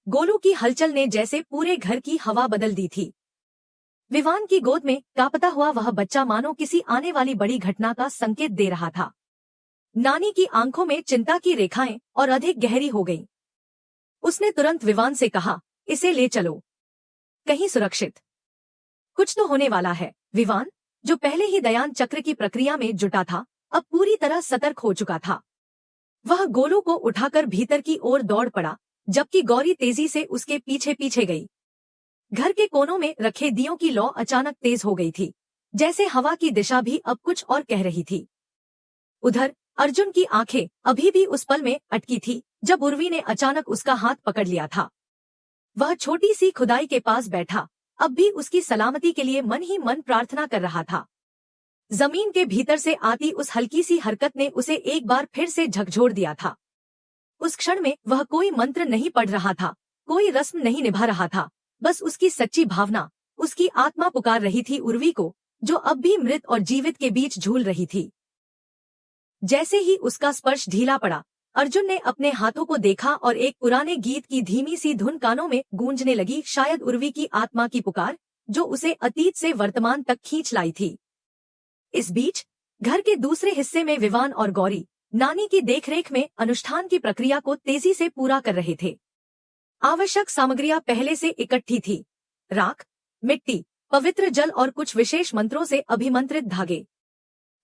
गोलू की हलचल ने जैसे पूरे घर की हवा बदल दी थी। विवान की गोद में कांपता हुआ वह बच्चा मानो किसी आने वाली बड़ी घटना का संकेत दे रहा था। नानी की आंखों में चिंता की रेखाएं और अधिक गहरी हो गईं। उसने तुरंत विवान से कहा, इसे ले चलो, कहीं सुरक्षित। कुछ तो होने वाला है। विवान, जो पहले ही दयान चक्र की प्रक्रिया में जुटा था, अब पूरी तरह सतर्क हो चुका था। वह गोलू को उठाकर भीतर की ओर दौड़ पड़ा, जबकि गौरी तेजी से उसके पीछे पीछे गई। घर के कोनों में रखे दियों की लौ अचानक तेज हो गई थी, जैसे हवा की दिशा भी अब कुछ और कह रही थी। उधर अर्जुन की आंखें अभी भी उस पल में अटकी थी जब उर्वी ने अचानक उसका हाथ पकड़ लिया था। वह छोटी सी खुदाई के पास बैठा, अब भी उसकी सलामती के लिए मन ही मन प्रार्थना कर रहा था। जमीन के भीतर से आती उस हल्की सी हरकत ने उसे एक बार फिर से झकझोर दिया था। उस क्षण में वह कोई मंत्र नहीं पढ़ रहा था, कोई रस्म नहीं निभा रहा था, बस उसकी सच्ची भावना, उसकी आत्मा पुकार रही थी उर्वी को, जो अब भी मृत और जीवित के बीच झूल रही थी। जैसे ही उसका स्पर्श ढीला पड़ा, अर्जुन ने अपने हाथों को देखा और एक पुराने गीत की धीमी सी धुन कानों में गूंजने लगी, शायद उर्वी की आत्मा की पुकार, जो उसे अतीत से वर्तमान तक खींच लाई थी। इस बीच घर के दूसरे हिस्से में विवान और गौरी नानी की देखरेख में अनुष्ठान की प्रक्रिया को तेजी से पूरा कर रहे थे। आवश्यक सामग्रियां पहले से इकट्ठी थी, राख, मिट्टी, पवित्र जल और कुछ विशेष मंत्रों से अभिमंत्रित धागे।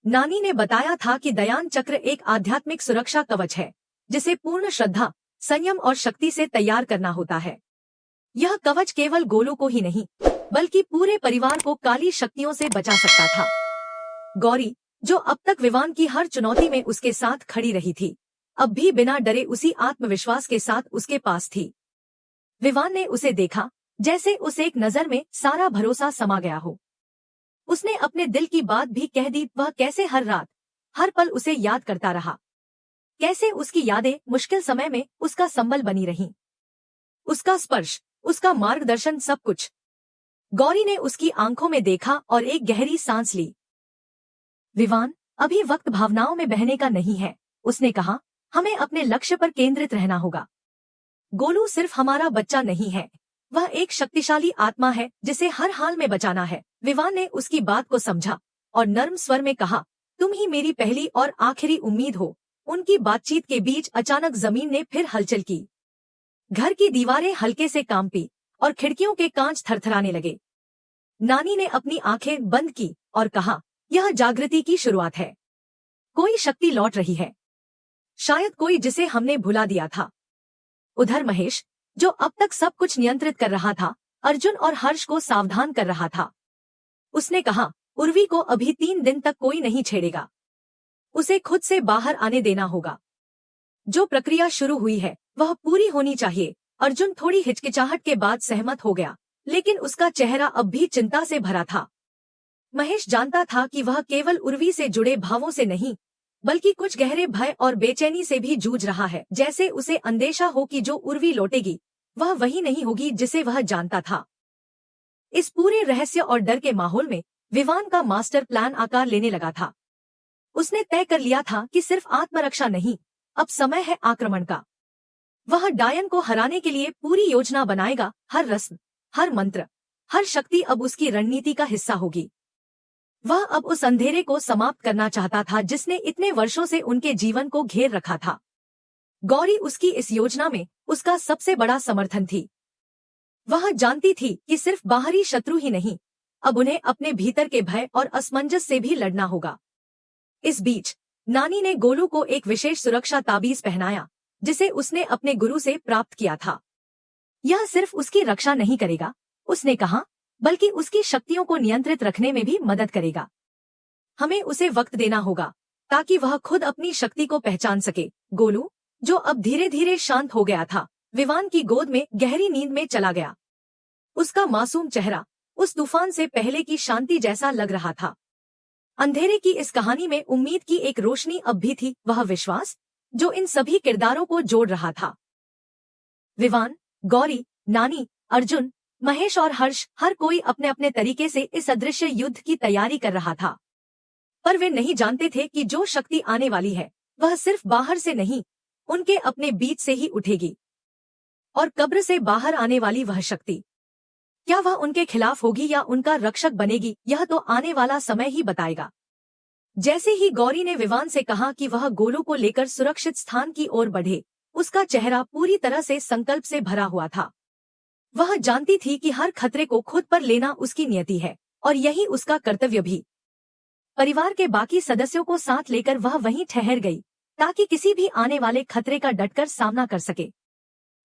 नानी ने बताया था कि दयान चक्र एक आध्यात्मिक सुरक्षा कवच है, जिसे पूर्ण श्रद्धा, संयम और शक्ति से तैयार करना होता है। यह कवच केवल गोलू को ही नहीं, बल्कि पूरे परिवार को काली शक्तियों से बचा सकता था। गौरी, जो अब तक विवान की हर चुनौती में उसके साथ खड़ी रही थी, अब भी बिना डरे उसी आत्मविश्वास के साथ उसके पास थी। विवान ने उसे देखा, जैसे उस एक नजर में सारा भरोसा समा गया हो। उसने अपने दिल की बात भी कह दी, वह कैसे हर रात, हर पल उसे याद करता रहा, कैसे उसकी यादें मुश्किल समय में उसका संबल बनी रहीं। उसका स्पर्श, उसका मार्गदर्शन, सब कुछ। गौरी ने उसकी आंखों में देखा और एक गहरी सांस ली। विवान, अभी वक्त भावनाओं में बहने का नहीं है, उसने कहा, हमें अपने लक्ष्य पर केंद्रित रहना होगा। गोलू सिर्फ हमारा बच्चा नहीं है, वह एक शक्तिशाली आत्मा है जिसे हर हाल में बचाना है। विवान ने उसकी बात को समझा और नर्म स्वर में कहा, तुम ही मेरी पहली और आखिरी उम्मीद हो। उनकी बातचीत के बीच अचानक जमीन ने फिर हलचल की। घर की दीवारें हल्के से कांपी और खिड़कियों के कांच थरथराने लगे। नानी ने अपनी आंखें बंद की और कहा, यह जागृति की शुरुआत है। कोई शक्ति लौट रही है, शायद कोई जिसे हमने भुला दिया था। उधर महेश, जो अब तक सब कुछ नियंत्रित कर रहा था, अर्जुन और हर्ष को सावधान कर रहा था। उसने कहा, उर्वी को अभी 3 दिन तक कोई नहीं छेड़ेगा, उसे खुद से बाहर आने देना होगा। जो प्रक्रिया शुरू हुई है वह पूरी होनी चाहिए। अर्जुन थोड़ी हिचकिचाहट के बाद सहमत हो गया, लेकिन उसका चेहरा अब भी चिंता से भरा था। महेश जानता था कि वह केवल उर्वी से जुड़े भावों से नहीं, बल्कि कुछ गहरे भय और बेचैनी से भी जूझ रहा है। जैसे उसे अंदेशा हो कि जो उर्वी लौटेगी वह वही नहीं होगी जिसे वह जानता था। इस पूरे रहस्य और डर के माहौल में विवान का मास्टर प्लान आकार लेने लगा था। उसने तय कर लिया था कि सिर्फ आत्मरक्षा नहीं, अब समय है आक्रमण का। वह डायन को हराने के लिए पूरी योजना बनाएगा। हर रस्म, हर मंत्र, हर शक्ति अब उसकी रणनीति का हिस्सा होगी। वह अब उस अंधेरे को समाप्त करना चाहता था जिसने इतने वर्षों से उनके जीवन को घेर रखा था। गौरी उसकी इस योजना में उसका सबसे बड़ा समर्थन थी। वह जानती थी कि सिर्फ बाहरी शत्रु ही नहीं, अब उन्हें अपने भीतर के भय और असमंजस से भी लड़ना होगा। इस बीच नानी ने गोलू को एक विशेष सुरक्षा ताबीज पहनाया, जिसे उसने अपने गुरु से प्राप्त किया था। यह सिर्फ उसकी रक्षा नहीं करेगा, उसने कहा, बल्कि उसकी शक्तियों को नियंत्रित रखने में भी मदद करेगा। हमें उसे वक्त देना होगा ताकि वह खुद अपनी शक्ति को पहचान सके। गोलू, जो अब धीरे धीरे शांत हो गया था, विवान की गोद में गहरी नींद में चला गया। उसका मासूम चेहरा उस तूफान से पहले की शांति जैसा लग रहा था। अंधेरे की इस कहानी में उम्मीद की एक रोशनी अब भी थी, वह विश्वास जो इन सभी किरदारों को जोड़ रहा था। विवान, गौरी, नानी, अर्जुन, महेश और हर्ष, हर कोई अपने अपने तरीके से इस अदृश्य युद्ध की तैयारी कर रहा था। पर वे नहीं जानते थे कि जो शक्ति आने वाली है वह सिर्फ बाहर से नहीं, उनके अपने बीच से ही उठेगी। और कब्र से बाहर आने वाली वह शक्ति, क्या वह उनके खिलाफ होगी या उनका रक्षक बनेगी, यह तो आने वाला समय ही बताएगा। जैसे ही गौरी ने विवान से कहा कि वह गोलू को लेकर सुरक्षित स्थान की ओर बढ़े, उसका चेहरा पूरी तरह से संकल्प से भरा हुआ था। वह जानती थी कि हर खतरे को खुद पर लेना उसकी नियति है और यही उसका कर्तव्य भी। परिवार के बाकी सदस्यों को साथ लेकर वह वहीं ठहर गई ताकि किसी भी आने वाले खतरे का डटकर सामना कर सके।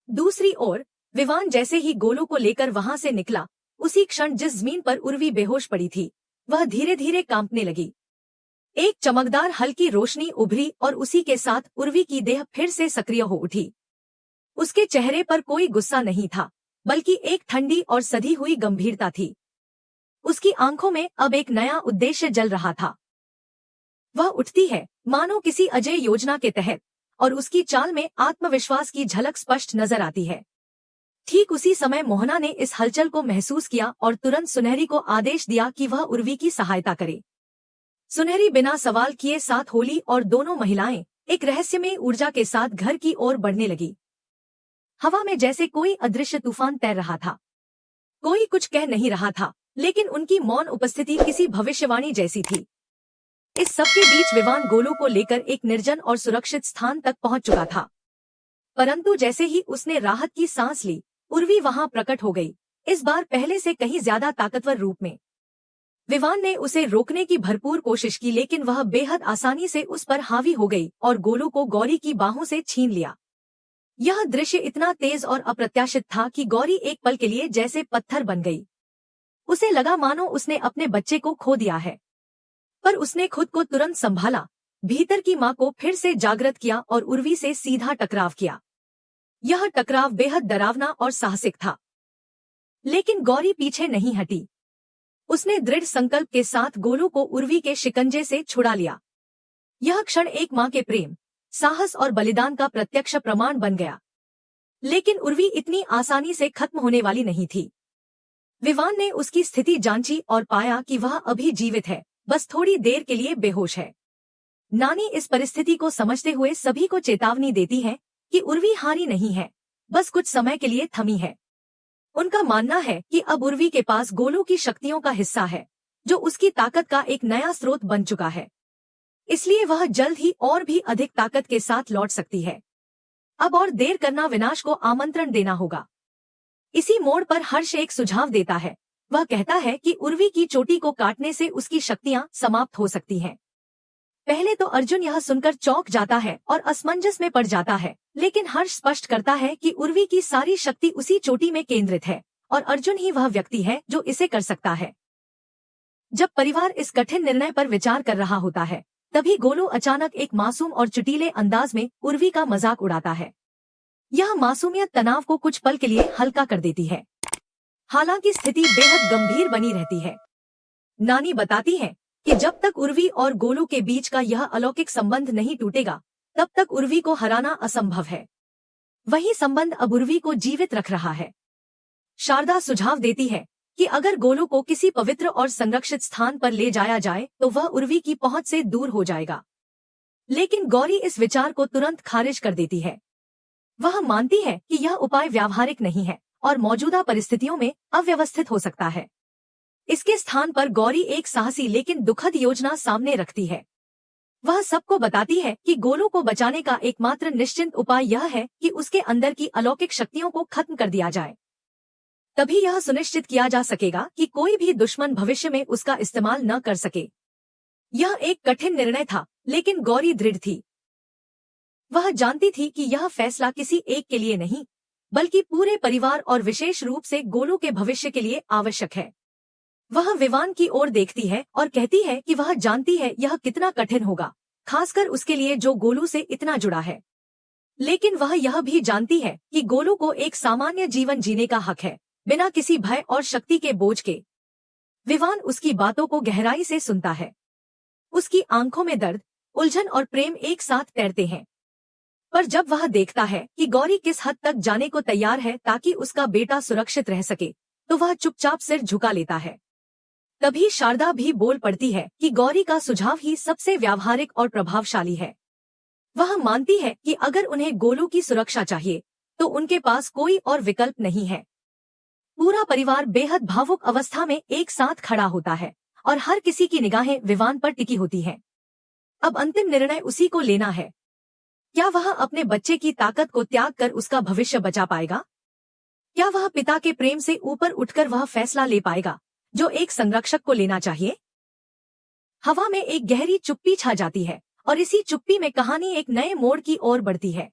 दूसरी ओर विवान जैसे ही गोलू को लेकर वहां से निकला, उसी क्षण जिस जमीन पर उर्वी बेहोश पड़ी थी वह धीरे धीरे कांपने लगी। एक चमकदार हल्की रोशनी उभरी और उसी के साथ उर्वी की देह फिर से सक्रिय हो उठी। उसके चेहरे पर कोई गुस्सा नहीं था, बल्कि एक ठंडी और सधी हुई गंभीरता थी। उसकी आंखों में अब एक नया उद्देश्य जल रहा था। वह उठती है मानो किसी अजय योजना के तहत, और उसकी चाल में आत्मविश्वास की झलक स्पष्ट नजर आती है। ठीक उसी समय मोहना ने इस हलचल को महसूस किया और तुरंत सुनहरी को आदेश दिया कि वह उर्वी की सहायता करे। सुनहरी बिना सवाल किए साथ होली और दोनों महिलाएं एक रहस्यमय ऊर्जा के साथ घर की ओर बढ़ने लगी। हवा में जैसे कोई अदृश्य तूफान तैर रहा था। कोई कुछ कह नहीं रहा था, लेकिन उनकी मौन उपस्थिति किसी भविष्यवाणी जैसी थी। इस सबके बीच विवान गोलू को लेकर एक निर्जन और सुरक्षित स्थान तक पहुंच चुका था। परंतु जैसे ही उसने राहत की सांस ली, उर्वी वहां प्रकट हो गई, इस बार पहले से कहीं ज्यादा ताकतवर रूप में। विवान ने उसे रोकने की भरपूर कोशिश की, लेकिन वह बेहद आसानी से उस पर हावी हो गई और गोलू को गौरी की बाहों से छीन लिया। यह दृश्य इतना तेज और अप्रत्याशित था कि गौरी एक पल के लिए जैसे पत्थर बन गई। उसे लगा मानो उसने अपने बच्चे को खो दिया है, पर उसने खुद को तुरंत संभाला, भीतर की मां को फिर से जागृत किया और उर्वी से सीधा टकराव किया। यह टकराव बेहद डरावना और साहसिक था, लेकिन गौरी पीछे नहीं हटी। उसने दृढ़ संकल्प के साथ गोलू को उर्वी के शिकंजे से छुड़ा लिया। यह क्षण एक मां के प्रेम, साहस और बलिदान का प्रत्यक्ष प्रमाण बन गया। लेकिन उर्वी इतनी आसानी से खत्म होने वाली नहीं थी। विवान ने उसकी स्थिति जांची और पाया कि वह अभी जीवित है, बस थोड़ी देर के लिए बेहोश है। नानी इस परिस्थिति को समझते हुए सभी को चेतावनी देती है कि उर्वी हारी नहीं है, बस कुछ समय के लिए थमी है। उनका मानना है कि अब उर्वी के पास गोलू की शक्तियों का हिस्सा है, जो उसकी ताकत का एक नया स्रोत बन चुका है। इसलिए वह जल्द ही और भी अधिक ताकत के साथ लौट सकती है। अब और देर करना विनाश को आमंत्रण देना होगा। इसी मोड़ पर हर्ष एक सुझाव देता है। वह कहता है कि उर्वी की चोटी को काटने से उसकी शक्तियां समाप्त हो सकती हैं। पहले तो अर्जुन यह सुनकर चौंक जाता है और असमंजस में पड़ जाता है, लेकिन हर्ष स्पष्ट करता है कि उर्वी की सारी शक्ति उसी चोटी में केंद्रित है और अर्जुन ही वह व्यक्ति है जो इसे कर सकता है। जब परिवार इस कठिन निर्णय पर विचार कर रहा होता है, तभी गोलू अचानक एक मासूम और चुटीले अंदाज में उर्वी का मजाक उड़ाता है। यह मासूमियत तनाव को कुछ पल के लिए हल्का कर देती है। हालांकि स्थिति बेहद गंभीर बनी रहती है। नानी बताती है कि जब तक उर्वी और गोलू के बीच का यह अलौकिक संबंध नहीं टूटेगा, तब तक उर्वी को हराना असंभव है। वही संबंध अब उर्वी को जीवित रख रहा है। शारदा सुझाव देती है कि अगर गोलू को किसी पवित्र और संरक्षित स्थान पर ले जाया जाए तो वह उर्वी की पहुंच से दूर हो जाएगा। लेकिन गौरी इस विचार को तुरंत खारिज कर देती है। वह मानती है कि यह उपाय व्यावहारिक नहीं है और मौजूदा परिस्थितियों में अव्यवस्थित हो सकता है। इसके स्थान पर गौरी एक साहसी लेकिन दुखद योजना सामने रखती है। वह सबको बताती है कि गोलू को बचाने का एकमात्र निश्चिंत उपाय यह है कि उसके अंदर की अलौकिक शक्तियों को खत्म कर दिया जाए। तभी यह सुनिश्चित किया जा सकेगा कि कोई भी दुश्मन भविष्य में उसका इस्तेमाल न कर सके। यह एक कठिन निर्णय था, लेकिन गौरी दृढ़ थी। वह जानती थी कि यह फैसला किसी एक के लिए नहीं, बल्कि पूरे परिवार और विशेष रूप से गोलू के भविष्य के लिए आवश्यक है। वह विवान की ओर देखती है और कहती है कि वह जानती है यह कितना कठिन होगा, खासकर उसके लिए जो गोलू से इतना जुड़ा है। लेकिन वह यह भी जानती है कि गोलू को एक सामान्य जीवन जीने का हक है, बिना किसी भय और शक्ति के बोझ के। विवान उसकी बातों को गहराई से सुनता है। उसकी आंखों में दर्द, उलझन और प्रेम एक साथ तैरते हैं। पर जब वह देखता है कि गौरी किस हद तक जाने को तैयार है ताकि उसका बेटा सुरक्षित रह सके, तो वह चुपचाप सिर झुका लेता है। तभी शारदा भी बोल पड़ती है कि गौरी का सुझाव ही सबसे व्यावहारिक और प्रभावशाली है। वह मानती है कि अगर उन्हें गोलू की सुरक्षा चाहिए, तो उनके पास कोई और विकल्प नहीं है। पूरा परिवार बेहद भावुक अवस्था में एक साथ खड़ा होता है और हर किसी की निगाहें विवान पर टिकी होती हैं। अब अंतिम निर्णय उसी को लेना है। क्या वह अपने बच्चे की ताकत को त्याग कर उसका भविष्य बचा पाएगा? क्या वह पिता के प्रेम से ऊपर उठकर वह फैसला ले पाएगा जो एक संरक्षक को लेना चाहिए? हवा में एक गहरी चुप्पी छा जाती है और इसी चुप्पी में कहानी एक नए मोड़ की ओर बढ़ती है।